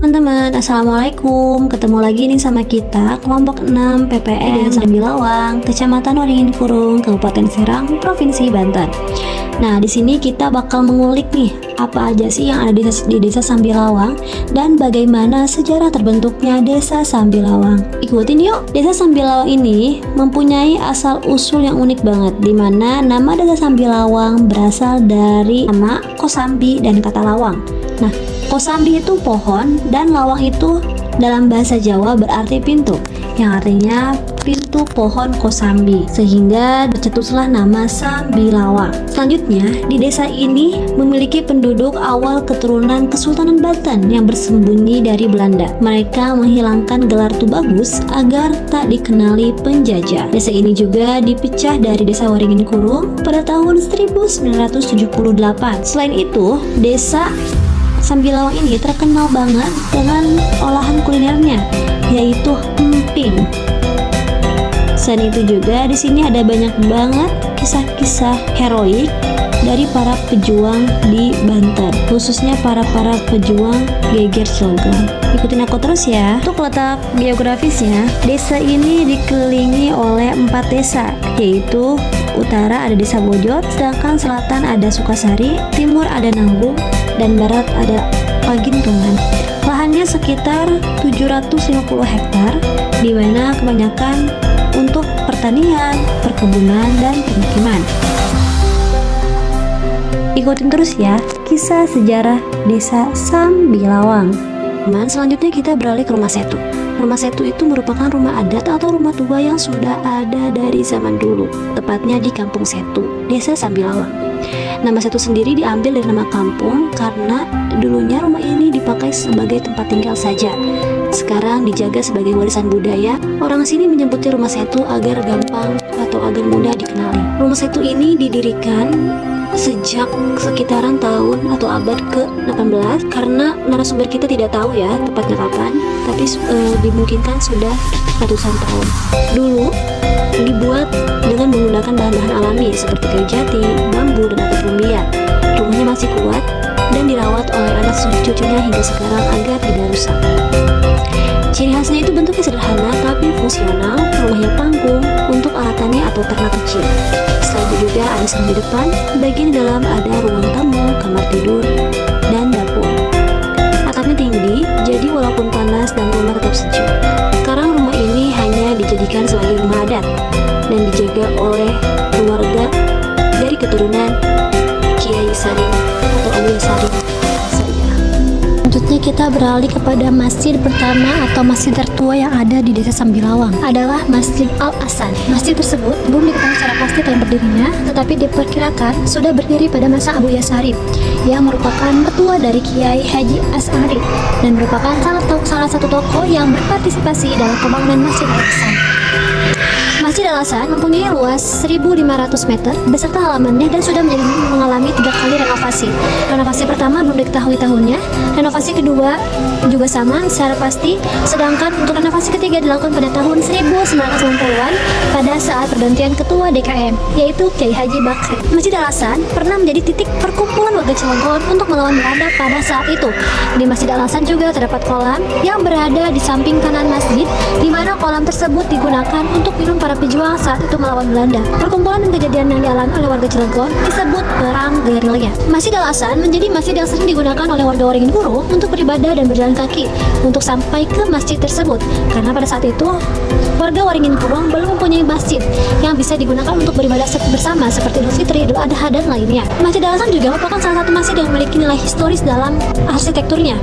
Teman-teman, Assalamualaikum. Ketemu lagi nih sama kita, kelompok 6 PPN Sambilawang, Kecamatan Waringin Kurung, Kabupaten Serang, Provinsi Banten. Nah, di sini kita bakal mengulik nih, apa aja sih yang ada di desa Sambilawang dan bagaimana sejarah terbentuknya desa Sambilawang. Ikutin yuk. Desa Sambilawang ini mempunyai asal-usul yang unik banget, di mana nama desa Sambilawang berasal dari nama Kosambi dan kata lawang. Nah, Kosambi itu pohon dan lawang itu dalam bahasa Jawa berarti pintu, yang artinya pintu pohon Kosambi, sehingga tercetuslah nama Sambilawang. Selanjutnya, di desa ini memiliki penduduk awal keturunan Kesultanan Banten yang bersembunyi dari Belanda. Mereka menghilangkan gelar Tubagus agar tak dikenali penjajah. Desa ini juga dipecah dari desa Waringin Kurung pada tahun 1978. Selain itu, desa Sambilawang ini terkenal banget dengan olahan kulinernya, yaitu emping. Selain itu juga di sini ada banyak banget kisah-kisah heroik dari para pejuang di Banten, khususnya para pejuang Geger Cilegon. Ikutin aku terus ya. Untuk letak geografisnya, desa ini dikelilingi oleh 4 desa, yaitu utara ada desa Bojot, sedangkan selatan ada Sukasari, timur ada Nanggung, dan barat ada Pagintungan. Lahannya sekitar 750 hektar, di mana kebanyakan untuk pertanian, perkebunan, dan pemukiman. Ikutin terus ya kisah sejarah desa Sambilawang. Selanjutnya kita beralih ke Rumah Setu. Rumah Setu itu merupakan rumah adat atau rumah tua yang sudah ada dari zaman dulu, tepatnya di Kampung Setu, desa Sambilawang. Nama Setu sendiri diambil dari nama kampung karena dulunya rumah ini dipakai sebagai tempat tinggal saja. Sekarang dijaga sebagai warisan budaya. Orang sini menyebutnya Rumah Setu agar gampang atau agar mudah dikenali. Rumah Setu ini didirikan sejak sekitaran tahun atau abad ke-18, karena narasumber kita tidak tahu ya tepatnya kapan, tapi dimungkinkan sudah ratusan tahun. Dulu dibuat dengan menggunakan bahan-bahan alami seperti kayu jati, bambu, dan atap umbian. Rumahnya masih kuat dan dirawat oleh anak cucunya hingga sekarang agar tidak rusak. Ciri khasnya itu bentuknya sederhana tapi fungsional. Rumahnya panggung untuk alatannya atau ternak kecil. Selain itu juga ada selang di depan. Bagian dalam ada ruang tamu, kamar tidur, dan dapur. Atapnya tinggi, jadi walaupun panas dan rumah tetap sejuk. Sekarang rumah ini hanya dijadikan sebagai rumah adat dan dijaga oleh keluarga dari keturunan Kiai Salim atau Alwi Salim. Selanjutnya kita beralih kepada masjid pertama atau masjid tertua yang ada di desa Sambilawang, adalah Masjid Al-Ahsan. Masjid tersebut belum diketahui secara pasti tahun berdirinya, tetapi diperkirakan sudah berdiri pada masa Abu Yasarib, yang merupakan mertua dari Kiai Haji As'ari dan merupakan salah satu tokoh yang berpartisipasi dalam pembangunan Masjid Al-Ahsan. Masjid Al-Ahsan mempunyai luas 1.500 meter beserta halamannya dan sudah mengalami 3 kali renovasi. Renovasi pertama belum diketahui tahunnya, renovasi kedua juga sama secara pasti, sedangkan untuk renovasi ketiga dilakukan pada tahun 1990-an pada saat pergantian ketua DKM, yaitu Kiai Haji Bakri. Masjid Al-Ahsan pernah menjadi titik perkumpulan warga Cilegon untuk melawan Belanda pada saat itu. Di Masjid Al-Ahsan juga terdapat kolam yang berada di samping kanan masjid, di mana kolam tersebut digunakan untuk minum para pejuang saat itu melawan Belanda. Perkumpulan dan kejadian yang dialami oleh warga Cilegon disebut perang gerilya. Masjid Al-Ahsan menjadi masjid yang sering digunakan oleh warga Waringin Kurung untuk beribadah dan berjalan kaki untuk sampai ke masjid tersebut, karena pada saat itu warga Waringin Kurung belum mempunyai masjid yang bisa digunakan untuk beribadah bersama seperti Idul Fitri, Idul Adha, dan lainnya. Masjid Al-Ahsan juga merupakan salah satu masjid yang memiliki nilai historis dalam arsitekturnya,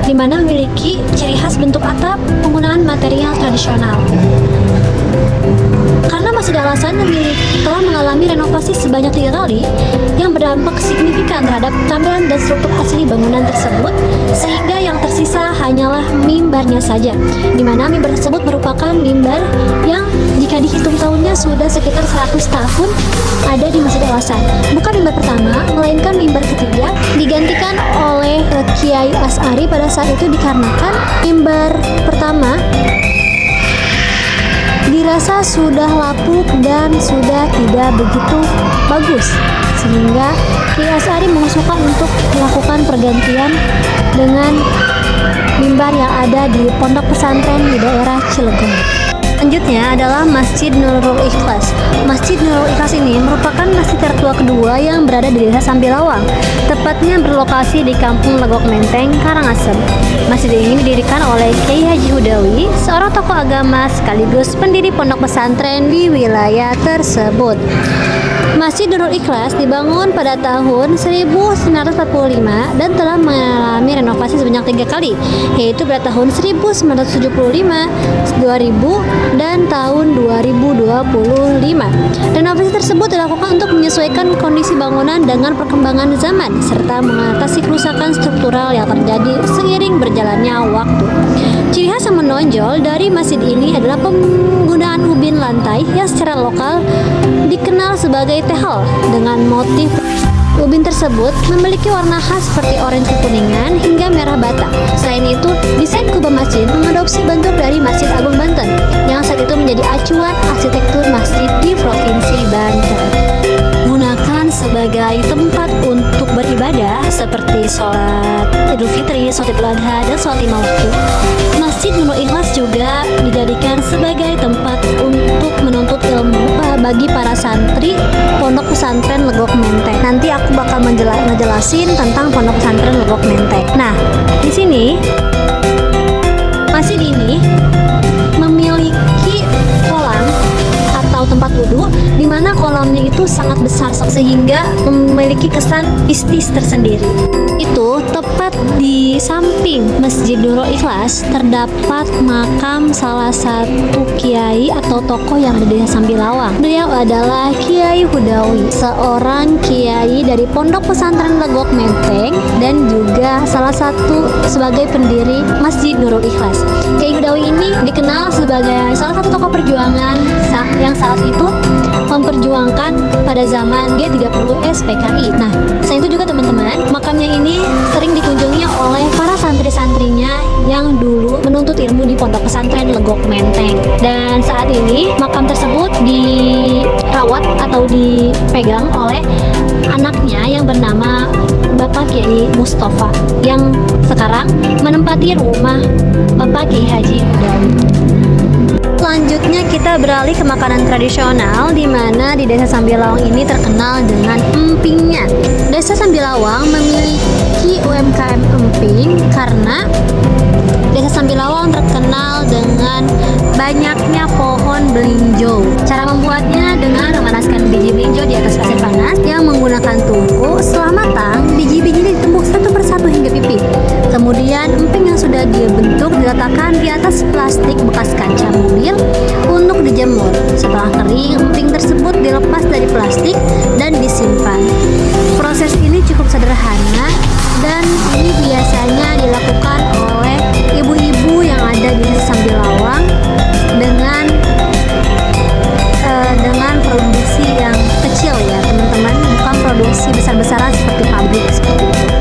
di mana memiliki ciri khas bentuk atap penggunaan material tradisional. Karena Masjid Al-Ahsan telah mengalami renovasi sebanyak 3 kali yang berdampak signifikan terhadap tampilan dan struktur asli bangunan tersebut, sehingga yang tersisa hanyalah mimbarnya saja, di mana mimbar tersebut merupakan mimbar yang jika dihitung tahunnya sudah sekitar 100 tahun ada di Masjid Al-Ahsan. Bukan mimbar pertama, melainkan mimbar ketiga digantikan oleh Kiai As'ari pada saat itu, dikarenakan mimbar pertama dirasa sudah lapuk dan sudah tidak begitu bagus, sehingga Kiai Asy'ari mengusulkan untuk melakukan pergantian dengan mimbar yang ada di pondok pesantren di daerah Cilegon. Selanjutnya adalah Masjid Nurul Ikhlas. Masjid Nurul Ikhlas ini merupakan masjid tertua kedua yang berada di Desa Sambilawang, tepatnya berlokasi di Kampung Legok Menteng, Karangasem. Masjid ini didirikan oleh Kiai Haji Hudawi, seorang tokoh agama sekaligus pendiri pondok pesantren di wilayah tersebut. Masjid Nurul Ikhlas dibangun pada tahun 1945 dan telah mengalami renovasi sebanyak 3 kali, yaitu pada tahun 1975, 2000, dan tahun 2025. Renovasi tersebut dilakukan untuk menyesuaikan kondisi bangunan dengan perkembangan zaman serta mengatasi kerusakan struktural yang terjadi seiring berjalannya waktu. Ciri khas yang menonjol dari masjid ini adalah penggunaan ubin lantai yang secara lokal dikenal sebagai tehol dengan motif ubin tersebut memiliki warna khas seperti oranye kekuningan hingga merah bata. Selain itu, desain kubah masjid mengadopsi bentuk dari Masjid Agung Banten yang saat itu menjadi acuan arsitektur masjid di Provinsi Banten. Gunakan sebagai tempat untuk beribadah seperti sholat Idul Fitri, sholat Idul Adha, dan sholat lima waktu. Masjid Nurul Ikhlas juga dijadikan sebagai tempat untuk menuntut ilmu bagi para santri pondok pesantren Legok Menteng. Nanti aku bakal ngejelasin tentang pondok pesantren Legok Menteng. Nah, di sini masjid ini memiliki kolam atau tempat wudhu di mana kolamnya itu sangat besar sehingga memiliki kesan mistis tersendiri. Itu tepat di samping Masjid Nurul Ikhlas terdapat makam salah satu kiai atau tokoh yang ada di Sambilawang. Beliau adalah Kiai Hudawi, seorang kiai dari Pondok Pesantren Legok Menteng dan juga salah satu sebagai pendiri Masjid Nurul Ikhlas. Kiai Hudawi ini dikenal sebagai salah satu tokoh perjuangan yang saat itu memperjuangkan pada zaman G30 SPKI. Nah, selain itu juga teman-teman, makamnya ini sering dikunjungi oleh para santri-santrinya yang dulu menuntut ilmu di Pondok Pesantren Legok Menteng. Dan saat ini makam tersebut dirawat atau dipegang oleh anaknya yang bernama Bapak Kiai Mustafa yang sekarang menempati rumah Bapak Kiai Haji Hudawi. Selanjutnya kita beralih ke makanan tradisional di mana di Desa Sambilawang ini terkenal dengan empingnya. Desa Sambilawang memiliki UMKM emping karena Desa Sambilawang terkenal dengan banyaknya pohon belinjo. Cara membuatnya dengan memanaskan biji belinjo di atas pasir panas yang menggunakan tungku. Setelah matang, biji-bijinya ditumbuk satu persatu hingga pipih. Kemudian emping yang sudah dibentuk diletakkan di atas plastik bekas kaca mobil untuk dijemur. Setelah kering, emping tersebut dilepas dari plastik dan disimpan. Proses ini cukup sederhana dan ini biasanya dilakukan oleh ibu-ibu yang ada di Sambilawang dengan produksi yang kecil ya teman-teman, bukan produksi besar-besaran seperti pabrik seperti itu.